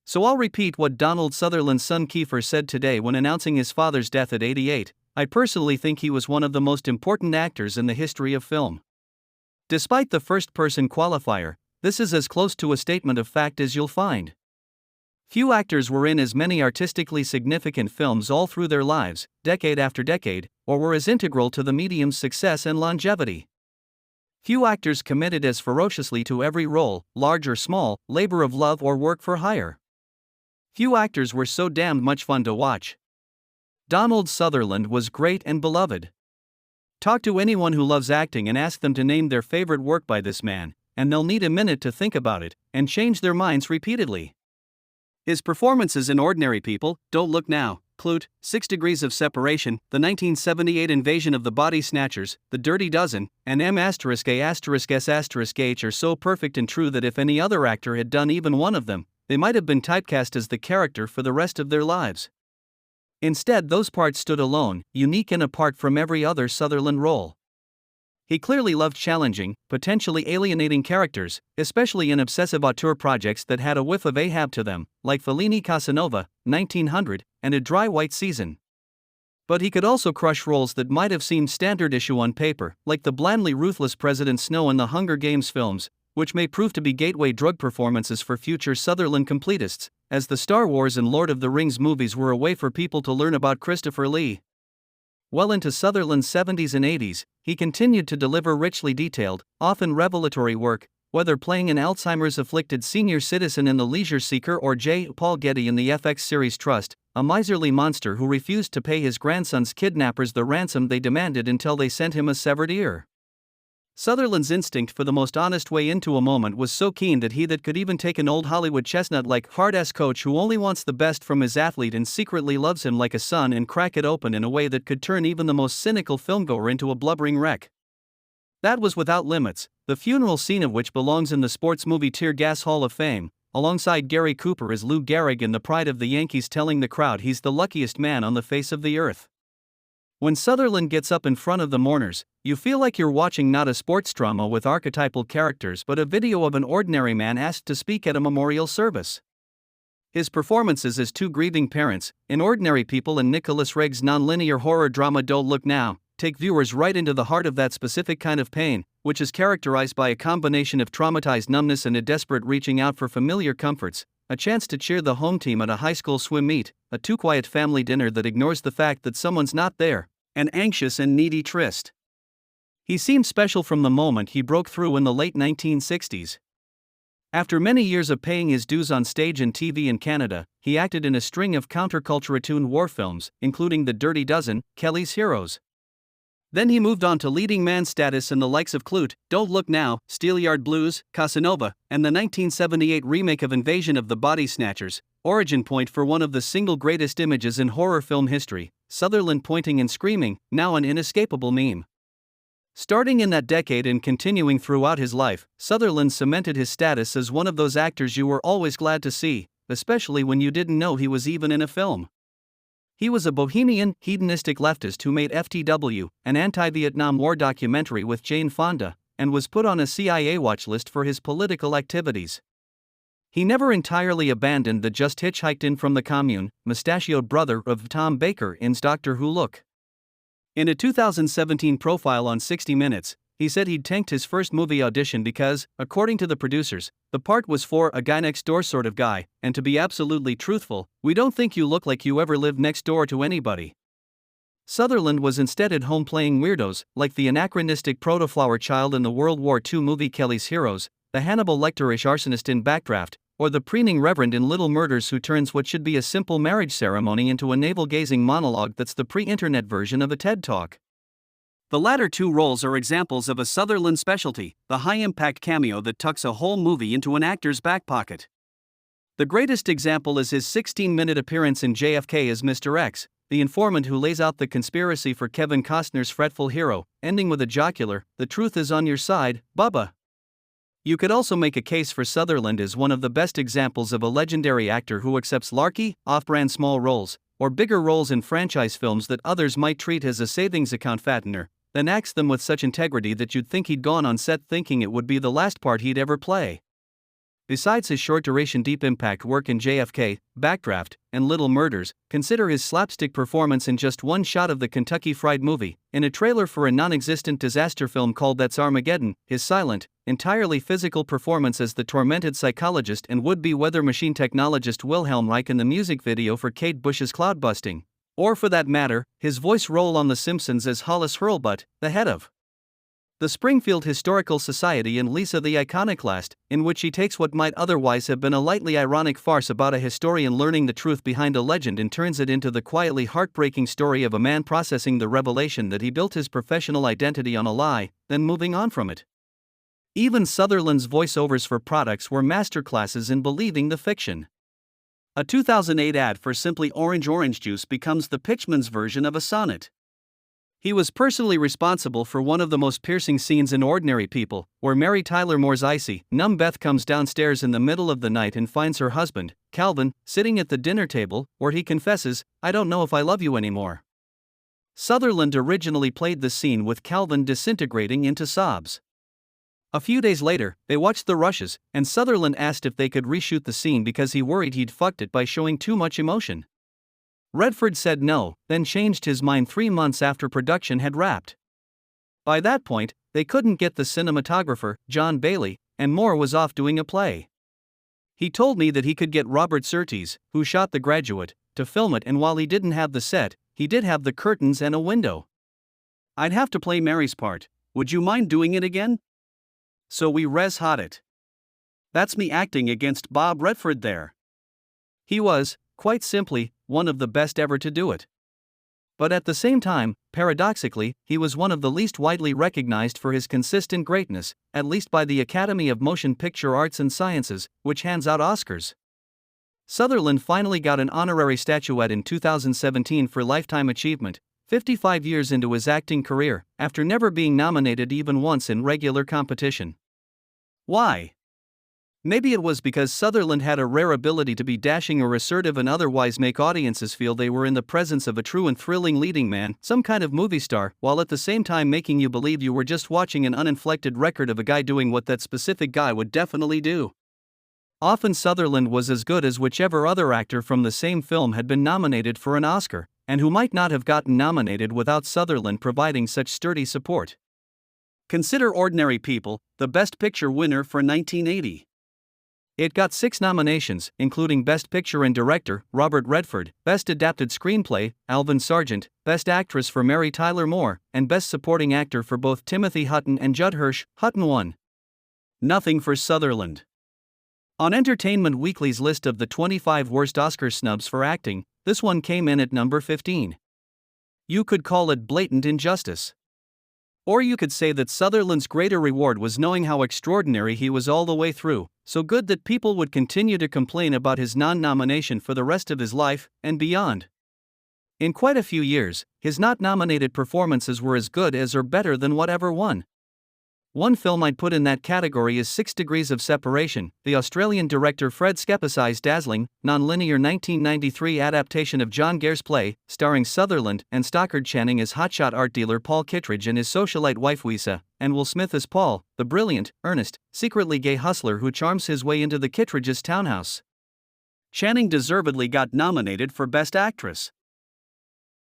So I'll repeat what Donald Sutherland's son Kiefer said today when announcing his father's death at 88. I personally think he was one of the most important actors in the history of film. Despite the first-person qualifier, this is as close to a statement of fact as you'll find. Few actors were in as many artistically significant films all through their lives, decade after decade, or were as integral to the medium's success and longevity. Few actors committed as ferociously to every role, large or small, labor of love or work for hire. Few actors were so damned much fun to watch. Donald Sutherland was great and beloved. Talk to anyone who loves acting and ask them to name their favorite work by this man, and they'll need a minute to think about it, and change their minds repeatedly. His performances in Ordinary People, Don't Look Now, Clute, 6 Degrees of Separation, the 1978 Invasion of the Body Snatchers, The Dirty Dozen, and M*A*S*H are so perfect and true that if any other actor had done even one of them, they might have been typecast as the character for the rest of their lives. Instead, those parts stood alone, unique and apart from every other Sutherland role. He clearly loved challenging, potentially alienating characters, especially in obsessive auteur projects that had a whiff of Ahab to them, like Fellini Casanova, 1900, and A Dry White Season. But he could also crush roles that might have seemed standard issue on paper, like the blandly ruthless President Snow in the Hunger Games films, which may prove to be gateway drug performances for future Sutherland completists, as the Star Wars and Lord of the Rings movies were a way for people to learn about Christopher Lee. Well into Sutherland's 70s and 80s, he continued to deliver richly detailed, often revelatory work, whether playing an Alzheimer's-afflicted senior citizen in The Leisure Seeker or J. Paul Getty in the FX series Trust, a miserly monster who refused to pay his grandson's kidnappers the ransom they demanded until they sent him a severed ear. Sutherland's instinct for the most honest way into a moment was so keen that he could even take an old Hollywood chestnut like hard-ass coach who only wants the best from his athlete and secretly loves him like a son and crack it open in a way that could turn even the most cynical filmgoer into a blubbering wreck. That was Without Limits, the funeral scene of which belongs in the sports movie Tear Gas Hall of Fame, alongside Gary Cooper as Lou Gehrig in The Pride of the Yankees telling the crowd he's the luckiest man on the face of the earth. When Sutherland gets up in front of the mourners, you feel like you're watching not a sports drama with archetypal characters but a video of an ordinary man asked to speak at a memorial service. His performances as two grieving parents, in Ordinary People and Nicholas Regg's nonlinear horror drama Don't Look Now, take viewers right into the heart of that specific kind of pain, which is characterized by a combination of traumatized numbness and a desperate reaching out for familiar comforts, a chance to cheer the home team at a high school swim meet, a too quiet family dinner that ignores the fact that someone's not there, an anxious and needy tryst. He seemed special from the moment he broke through in the late 1960s. After many years of paying his dues on stage and TV in Canada, he acted in a string of counterculture-attuned war films, including The Dirty Dozen, Kelly's Heroes. Then he moved on to leading man status in the likes of Clute, Don't Look Now, Steelyard Blues, Casanova, and the 1978 remake of Invasion of the Body Snatchers, origin point for one of the single greatest images in horror film history, Sutherland pointing and screaming, now an inescapable meme. Starting in that decade and continuing throughout his life, Sutherland cemented his status as one of those actors you were always glad to see, especially when you didn't know he was even in a film. He was a bohemian, hedonistic leftist who made FTW, an anti-Vietnam War documentary with Jane Fonda, and was put on a CIA watch list for his political activities. He never entirely abandoned the just hitchhiked in from the commune, mustachioed brother of Tom Baker in's Doctor Who look. In a 2017 profile on 60 Minutes, he said he'd tanked his first movie audition because, according to the producers, the part was for a guy next door sort of guy, and to be absolutely truthful, we don't think you look like you ever lived next door to anybody. Sutherland was instead at home playing weirdos, like the anachronistic protoflower child in the World War II movie Kelly's Heroes, the Hannibal Lecter-ish arsonist in Backdraft, or the preening reverend in Little Murders who turns what should be a simple marriage ceremony into a navel-gazing monologue that's the pre-internet version of a TED Talk. The latter two roles are examples of a Sutherland specialty, the high-impact cameo that tucks a whole movie into an actor's back pocket. The greatest example is his 16-minute appearance in JFK as Mr. X, the informant who lays out the conspiracy for Kevin Costner's fretful hero, ending with a jocular, "The truth is on your side, Bubba." You could also make a case for Sutherland as one of the best examples of a legendary actor who accepts larky, off-brand small roles, or bigger roles in franchise films that others might treat as a savings account fattener, then acts them with such integrity that you'd think he'd gone on set thinking it would be the last part he'd ever play. Besides his short-duration deep-impact work in JFK, Backdraft, and Little Murders, consider his slapstick performance in just one shot of the Kentucky Fried Movie, in a trailer for a non-existent disaster film called That's Armageddon, his silent, entirely physical performance as the tormented psychologist and would-be weather machine technologist Wilhelm Reich in the music video for Kate Bush's Cloudbusting, or for that matter, his voice role on The Simpsons as Hollis Hurlbut, the head of the Springfield Historical Society, and Lisa the Iconoclast, in which he takes what might otherwise have been a lightly ironic farce about a historian learning the truth behind a legend and turns it into the quietly heartbreaking story of a man processing the revelation that he built his professional identity on a lie, then moving on from it. Even Sutherland's voiceovers for products were masterclasses in believing the fiction. A 2008 ad for Simply Orange Juice becomes the pitchman's version of a sonnet. He was personally responsible for one of the most piercing scenes in Ordinary People, where Mary Tyler Moore's icy, numb Beth comes downstairs in the middle of the night and finds her husband, Calvin, sitting at the dinner table, where he confesses, "I don't know if I love you anymore." Sutherland originally played the scene with Calvin disintegrating into sobs. A few days later, they watched the rushes, and Sutherland asked if they could reshoot the scene because he worried he'd fucked it by showing too much emotion. Redford said no, then changed his mind 3 months after production had wrapped. By that point, they couldn't get the cinematographer, John Bailey, and Moore was off doing a play. He told me that he could get Robert Surtees, who shot The Graduate, to film it, and while he didn't have the set, he did have the curtains and a window. "I'd have to play Mary's part. Would you mind doing it again?" So we res-hot it. That's me acting against Bob Redford there. He was, quite simply, one of the best ever to do it. But at the same time, paradoxically, he was one of the least widely recognized for his consistent greatness, at least by the Academy of Motion Picture Arts and Sciences, which hands out Oscars. Sutherland finally got an honorary statuette in 2017 for Lifetime Achievement, 55 years into his acting career, after never being nominated even once in regular competition. Why? Maybe it was because Sutherland had a rare ability to be dashing or assertive and otherwise make audiences feel they were in the presence of a true and thrilling leading man, some kind of movie star, while at the same time making you believe you were just watching an uninflected record of a guy doing what that specific guy would definitely do. Often Sutherland was as good as whichever other actor from the same film had been nominated for an Oscar, and who might not have gotten nominated without Sutherland providing such sturdy support. Consider Ordinary People, the Best Picture winner for 1980. It got 6 nominations, including Best Picture and Director, Robert Redford, Best Adapted Screenplay, Alvin Sargent, Best Actress for Mary Tyler Moore, and Best Supporting Actor for both Timothy Hutton and Judd Hirsch. Hutton won. Nothing for Sutherland. On Entertainment Weekly's list of the 25 worst Oscar snubs for acting, this one came in at number 15. You could call it blatant injustice. Or you could say that Sutherland's greater reward was knowing how extraordinary he was all the way through, so good that people would continue to complain about his non-nomination for the rest of his life, and beyond. In quite a few years, his not-nominated performances were as good as or better than whatever won. One film I'd put in that category is 6 Degrees of Separation, the Australian director Fred Skepic's dazzling, non-linear 1993 adaptation of John Gay's play, starring Sutherland and Stockard Channing as hotshot art dealer Paul Kittredge and his socialite wife Wisa, and Will Smith as Paul, the brilliant, earnest, secretly gay hustler who charms his way into the Kittredge's townhouse. Channing deservedly got nominated for Best Actress.